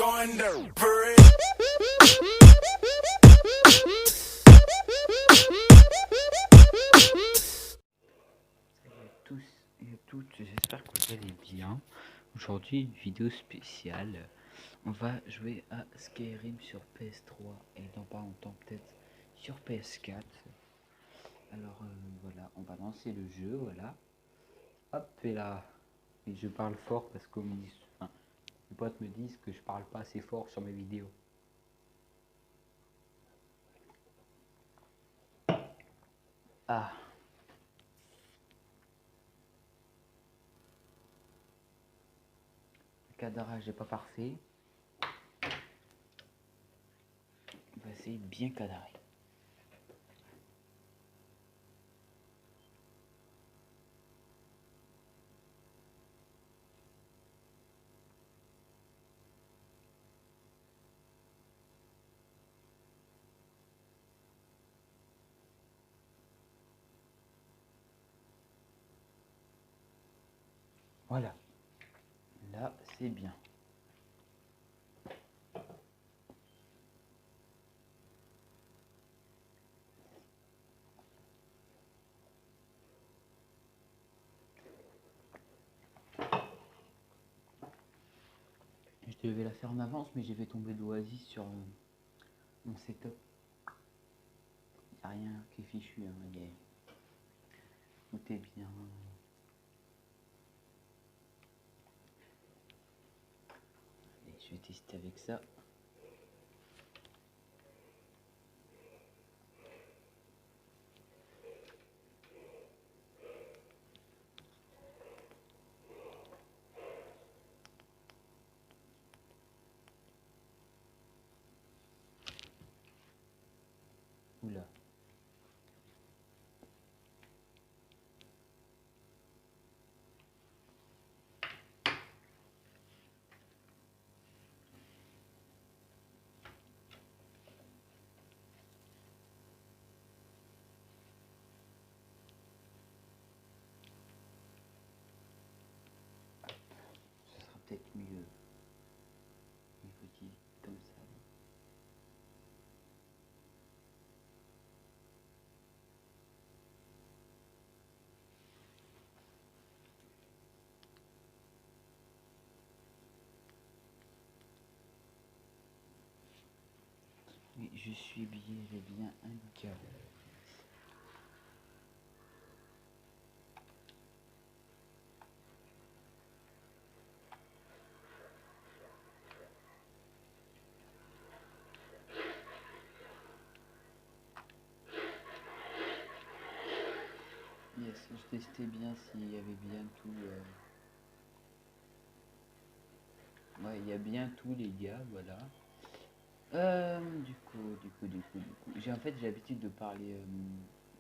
under. Salut à tous et à toutes, j'espère que vous allez bien. Aujourd'hui, une vidéo spéciale. On va jouer à Skyrim sur PS3 et dans pas longtemps peut-être sur PS4. Alors voilà, on va lancer le jeu, voilà. Hop, et là, et je parle fort parce que mes potes me disent que je parle pas assez fort sur mes vidéos. Ah, le cadrage n'est pas parfait. On va essayer de bien cadrer. Voilà, là c'est bien. Je devais la faire en avance, mais j'ai fait tomber de l'oasis sur mon setup. Il n'y a rien qui est fichu, hein. Tout est bien. Allez, je vais tester avec ça. Oula. Ce sera peut-être mieux. Il faut dire comme ça. Oui, je suis bien, j'ai bien un câble. Yes, je testais bien s'il y avait bien tout. Ouais, il y a bien tout les gars, voilà. Du coup, j'ai l'habitude de parler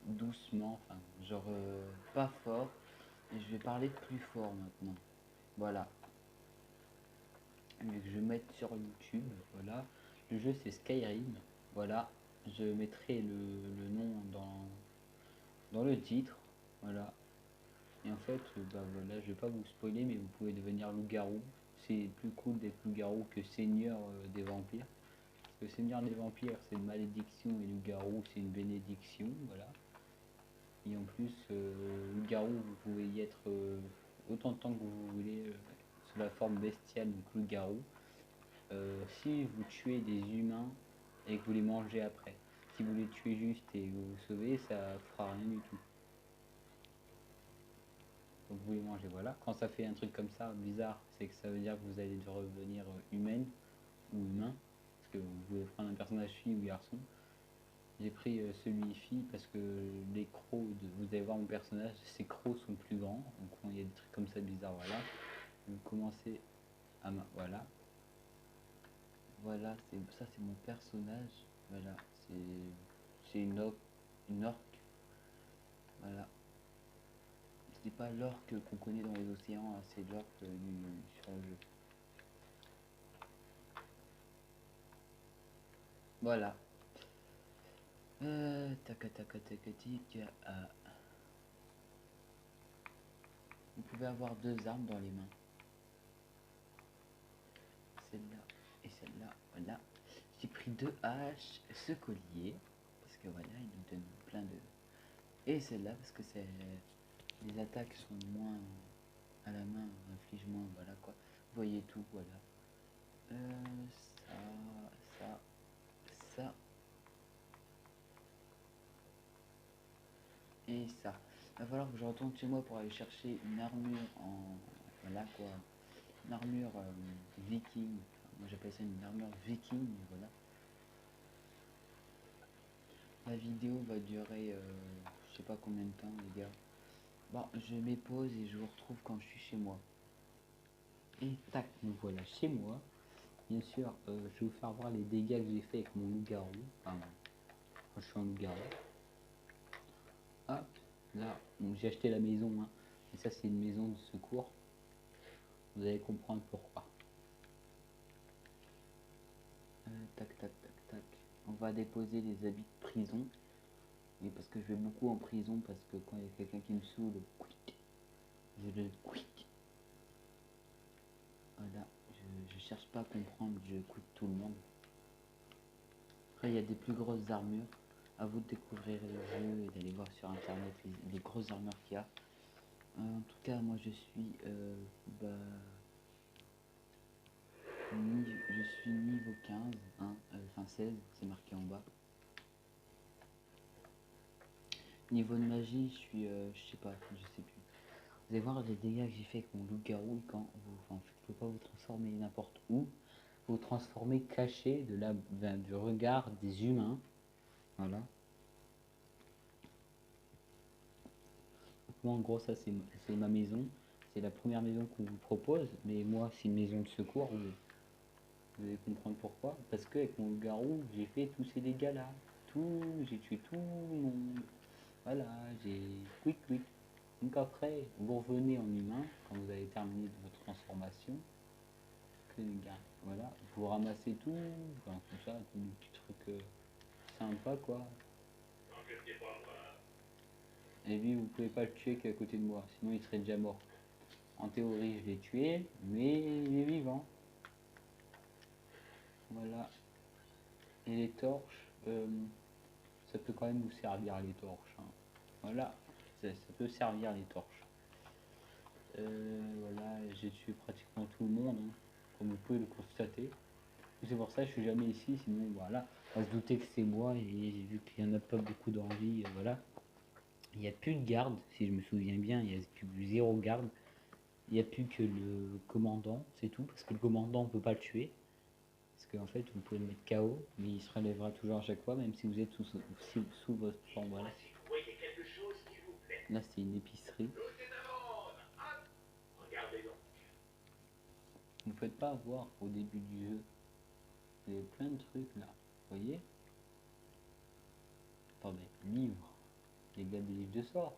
doucement, enfin, genre pas fort, et je vais parler plus fort maintenant. Voilà. Mais que je vais mettre sur YouTube, voilà. Le jeu c'est Skyrim, voilà. Je mettrai le nom dans le titre, voilà. Et en fait, bah voilà, je vais pas vous spoiler, mais vous pouvez devenir loup-garou. C'est plus cool d'être loup-garou que seigneur des vampires. Le Seigneur des Vampires, c'est une malédiction et le garou, c'est une bénédiction, voilà. Et en plus, le garou, vous pouvez y être autant de temps que vous voulez sous la forme bestiale, donc le garou. Si vous tuez des humains et que vous les mangez après, si vous les tuez juste et vous vous sauvez, ça fera rien du tout. Donc vous les mangez, voilà. Quand ça fait un truc comme ça, bizarre, c'est que ça veut dire que vous allez revenir humaine ou humain, parce que vous pouvez prendre un personnage fille ou garçon. J'ai pris celui fille parce que les crocs, vous allez voir mon personnage, ses crocs sont plus grands, donc il y a des trucs comme ça bizarres, voilà. Vous commencez à voilà. Voilà, ça c'est mon personnage, voilà, c'est une orque, voilà. C'est pas l'orque qu'on connaît dans les océans, hein, c'est l'orque sur le jeu. Voilà. Vous pouvez avoir deux armes dans les mains. Celle-là et celle-là. Voilà, j'ai pris 2 haches, ce collier, parce que voilà, il nous donne plein de... Et celle-là, parce que c'est... Les attaques sont moins à la main, infligent moins, voilà quoi. Vous voyez tout, voilà. Ça, ça, ça, et ça. Il va falloir que je retourne chez moi pour aller chercher une armure en... Voilà quoi. Une armure viking. Enfin, moi j'appelle ça une armure viking, voilà. La vidéo va durer je sais pas combien de temps les gars. Bon, je mets pause et je vous retrouve quand je suis chez moi. Et tac, nous voilà chez moi. Bien sûr, je vais vous faire voir les dégâts que j'ai fait avec mon loup-garou. Enfin, quand je suis en loup-garou. Hop, là, j'ai acheté la maison. Hein. Et ça, c'est une maison de secours. Vous allez comprendre pourquoi. Tac, tac, tac, tac. On va déposer les habits de prison. Et parce que je vais beaucoup en prison, parce que quand il y a quelqu'un qui me saoule, quick, je le quick. Voilà, je cherche pas à comprendre, je quick tout le monde. Après, il y a des plus grosses armures. À vous de découvrir le jeu et d'aller voir sur internet les grosses armures qu'il y a. En tout cas, moi je suis je suis niveau 15, hein, enfin 16, c'est marqué en bas. Niveau de magie, je suis, je sais pas, je sais plus. Vous allez voir les dégâts que j'ai fait avec mon loup-garou quand vous, enfin, en fait, vous pouvez pas vous transformer n'importe où. Vous vous transformez caché du regard des humains. Voilà. Moi, en gros, ça c'est ma maison. C'est la première maison qu'on vous propose, mais moi, c'est une maison de secours. Vous allez comprendre pourquoi. Parce que avec mon garou, j'ai fait tous ces dégâts-là. J'ai tué tout le monde. Voilà, j'ai quick quick. Donc après, vous revenez en humain quand vous avez terminé votre transformation. Que les gars, voilà, vous ramassez tout, enfin, tout ça, tous les petits trucs sympas quoi. Et lui, vous pouvez pas le tuer qu'à côté de moi, sinon il serait déjà mort. En théorie, je l'ai tué, mais il est vivant. Voilà. Et les torches, ça peut quand même vous servir les torches. Hein. Voilà, ça peut servir les torches. Voilà, j'ai tué pratiquement tout le monde, hein, comme vous pouvez le constater. C'est pour ça que je suis jamais ici, sinon voilà, on va se douter que c'est moi et vu qu'il n'y en a pas beaucoup d'envie, voilà. Il n'y a plus de garde, si je me souviens bien, il y a plus zéro garde. Il n'y a plus que le commandant, c'est tout, parce que le commandant on peut pas le tuer. Parce qu'en fait vous pouvez le mettre KO, mais il se relèvera toujours à chaque fois, même si vous êtes sous votre plan. Voilà. Là c'est une épicerie. Vous ne faites pas avoir au début du jeu. Il y a plein de trucs là. Vous voyez? Attendez, livres. Les gars des livres de sort.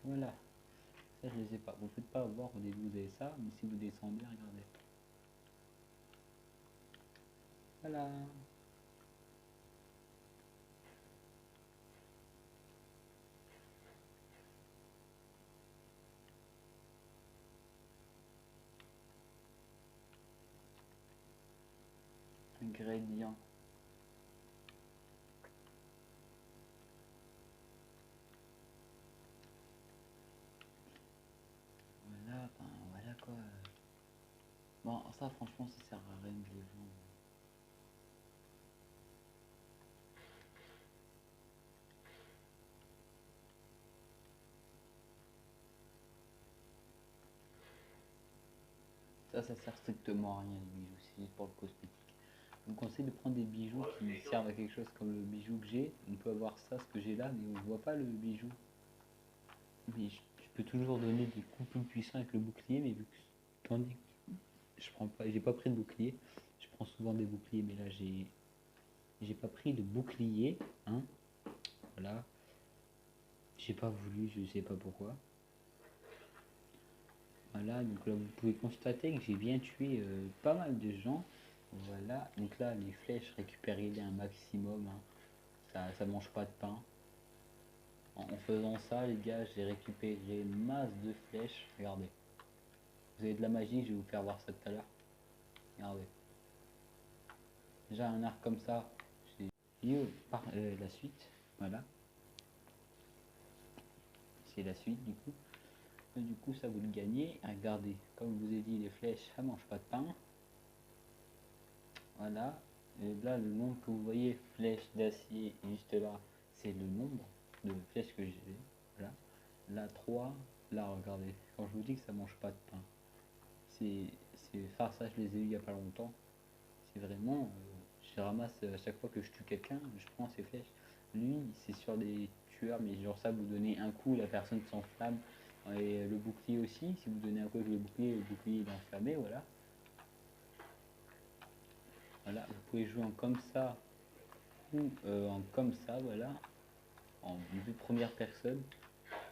Voilà. Ça je les ai pas. Vous ne faites pas avoir au début vous avez ça, mais si vous descendez, regardez. Voilà. Ingrédients. Voilà, ben voilà quoi. Bon, ça franchement ça sert à rien de les vendre. Ça sert strictement à rien les bijoux, c'est juste pour le cosmétique. Je vous conseille de prendre des bijoux qui servent à quelque chose comme le bijou que j'ai. On peut avoir ça, ce que j'ai là, mais on ne voit pas le bijou. Mais je peux toujours donner des coups plus puissants avec le bouclier, mais vu que tandis que je prends pas, j'ai pas pris de bouclier, je prends souvent des boucliers, mais là j'ai pas pris de bouclier, hein. Voilà, j'ai pas voulu, je sais pas pourquoi. Voilà, donc là vous pouvez constater que j'ai bien tué pas mal de gens. Voilà, donc là les flèches, récupérez-les un maximum, hein. Ça mange pas de pain. En faisant ça les gars, j'ai récupéré masse de flèches. Regardez. Vous avez de la magie, je vais vous faire voir ça tout à l'heure. Regardez. Déjà un arc comme ça, j'ai la suite. Voilà. C'est la suite du coup. Et du coup ça vous le gagnez. Regardez, comme je vous ai dit, les flèches, ça mange pas de pain. Voilà. Et là le nombre que vous voyez, flèches d'acier, juste là, c'est le nombre de flèches que j'ai. Voilà. Là 3, là regardez, quand je vous dis que ça mange pas de pain, c'est ça je les ai eu il y a pas longtemps. C'est vraiment, je ramasse à chaque fois que je tue quelqu'un, je prends ces flèches. Lui, c'est sur des tueurs, mais genre ça, vous donnez un coup, la personne s'enflamme. Et le bouclier aussi, si vous donnez un coup avec le bouclier est enflammé, voilà. Voilà, vous pouvez jouer en comme ça ou en comme ça, voilà, en vue de première personne.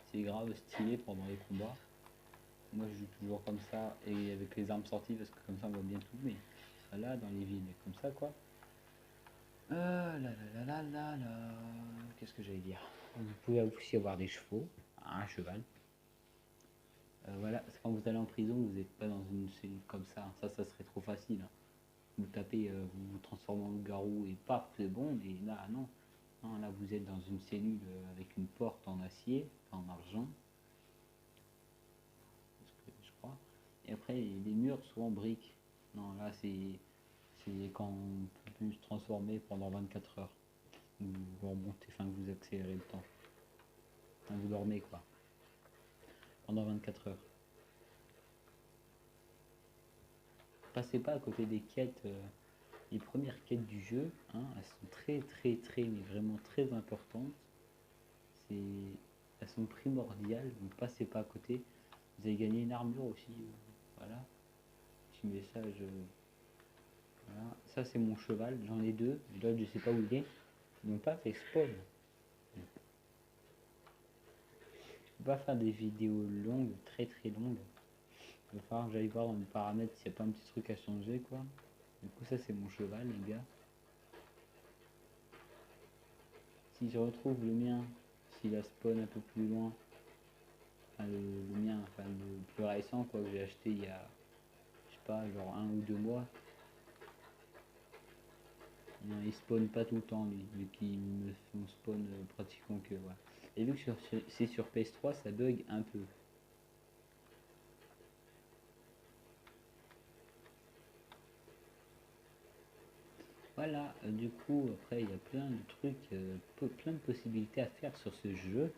C'est grave stylé pendant les combats. Moi, je joue toujours comme ça et avec les armes sorties parce que comme ça, on voit bien tout. Mais voilà, dans les villes, comme ça, quoi. Qu'est-ce que j'allais dire? Vous pouvez aussi avoir des chevaux, un cheval. Voilà, c'est quand vous allez en prison, vous n'êtes pas dans une cellule comme ça. Ça serait trop facile, hein. Vous tapez, vous vous transformez en loup-garou et paf, c'est bon. Mais là, non. Non, là, vous êtes dans une cellule avec une porte en acier, en argent, je crois. Et après, les murs sont en briques. Non, là, c'est quand on peut plus se transformer pendant 24 heures. Vous remontez, enfin vous accélérez le temps. Quand vous dormez quoi. Pendant 24 heures. Passez pas à côté des quêtes. Les premières quêtes du jeu, hein, elles sont très, mais vraiment très importantes. Elles sont primordiales, donc passez pas à côté. Vous avez gagné une armure aussi. Voilà. Petit message. Voilà. Ça c'est mon cheval, j'en ai deux. L'autre je sais pas où il est. Ils n'ont pas fait spawn. Je vais pas faire des vidéos longues, très longues. Il va falloir que j'aille voir dans les paramètres s'il n'y a pas un petit truc à changer quoi. Du coup ça c'est mon cheval les gars. Si je retrouve le mien, s'il a spawn un peu plus loin, enfin le mien, enfin le plus récent quoi que j'ai acheté il y a, je sais pas, genre 1 ou 2 mois. Non, il spawn pas tout le temps lui, vu qu'il me font spawn pratiquement que ouais. Et vu que c'est sur PS3 ça bug un peu. Voilà, du coup, après, il y a plein de trucs, plein de possibilités à faire sur ce jeu.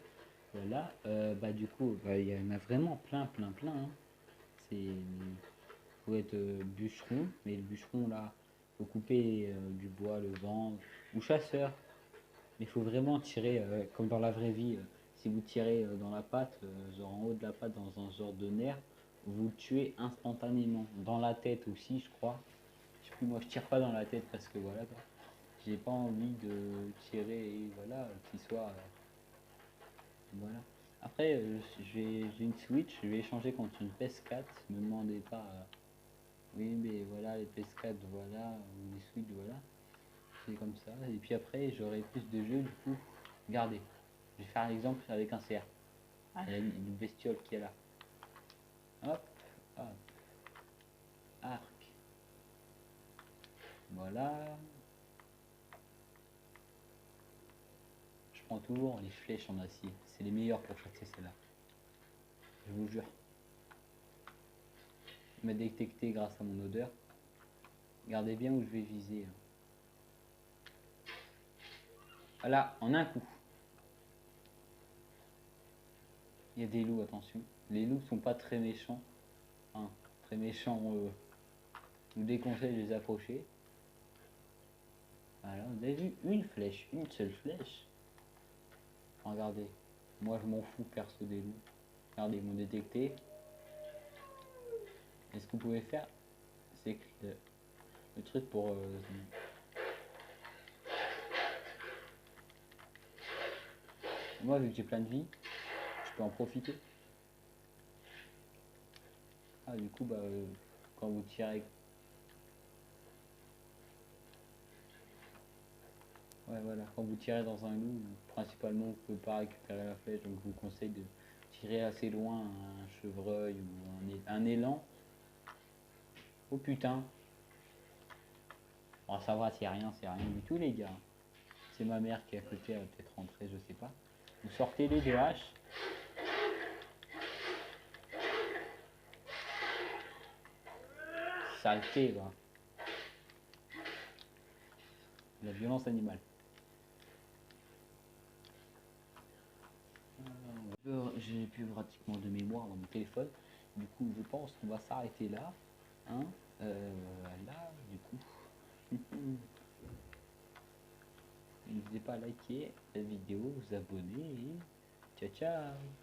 Voilà, bah du coup, bah, il y en a vraiment plein, hein. C'est, faut être bûcheron, mais le bûcheron là, faut couper du bois, le vent, ou chasseur. Mais il faut vraiment tirer comme dans la vraie vie. Si vous tirez dans la patte, genre en haut de la patte, dans un genre de nerf, vous le tuez instantanément. Dans la tête aussi, je crois. Je sais plus, moi je tire pas dans la tête parce que voilà quoi. J'ai pas envie de tirer et voilà qu'il soit voilà. Après j'ai une Switch, je vais échanger contre une PS4, me demandez pas oui mais voilà les PS4 voilà ou les Switch voilà, c'est comme ça et puis après j'aurai plus de jeux du coup. Regardez, je vais faire l'exemple avec un CR. Il y a une bestiole qui est là. Hop, hop, arc. Voilà. Je prends toujours les flèches en acier. C'est les meilleurs pour chasser celle-là. Je vous jure. Il m'a détecté grâce à mon odeur. Regardez bien où je vais viser. Voilà, en un coup. Il y a des loups, attention. Les loups sont pas très méchants. Hein, très méchants, je vous déconseille de les approcher. Voilà, vous avez vu une flèche, une seule flèche. Regardez, moi je m'en fous perso des loups. Regardez, ils m'ont détecté. Et ce que vous pouvez faire, c'est que le truc pour... moi vu que j'ai plein de vie, je peux en profiter. ça. Du coup, quand vous tirez, ouais, voilà, quand vous tirez dans un loup, principalement, vous pouvez pas récupérer la flèche, donc je vous conseille de tirer assez loin un chevreuil ou un élan. Oh putain, bon, ça va, c'est rien du tout, les gars. C'est ma mère qui est à côté, elle va peut-être rentrer, je sais pas. Vous sortez les deux haches. Saleté, va. La violence animale. J'ai plus pratiquement de mémoire dans mon téléphone. Du coup, je pense qu'on va s'arrêter là. Hein là, du coup. N'hésitez pas à liker la vidéo, vous abonner et ciao ciao.